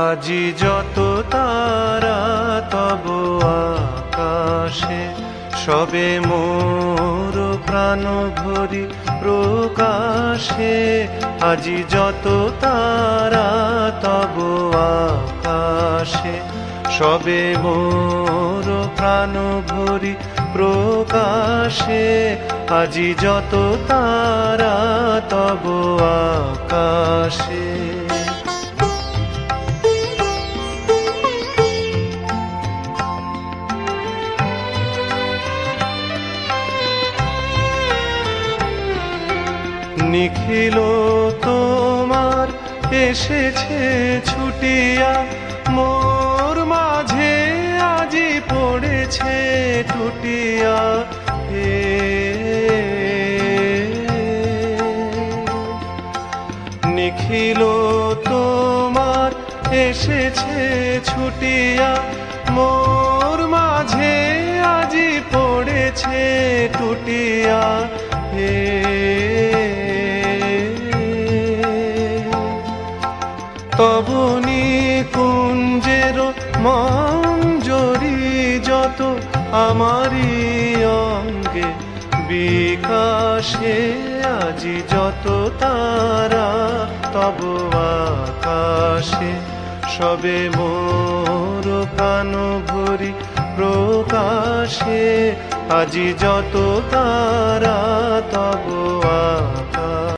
আজি যত তারা তব আকাশে, সবে মোর প্রাণ ভরি প্রকাশে। আজি যত তারা তব আকাশে, সবে মোর প্রাণ ভরি প্রকাশে। আজি যত তারা তব আকাশে। নিখিল তোমার এসেছে ছুটিয়া, মোর মাঝে আজি পড়েছে টুটিয়া। হে নিখিল তোমার এসেছে ছুটিয়া, মোর মাঝে আজি পড়েছে টুটিয়া। হে তবু নিকুঞ্জের মঞ্জরি যত আমারি অঙ্গে বিকাশে। আজি যত তারা তব আকাশে, সবে মোর প্রাণ ভরি প্রকাশে। আজি যত তারা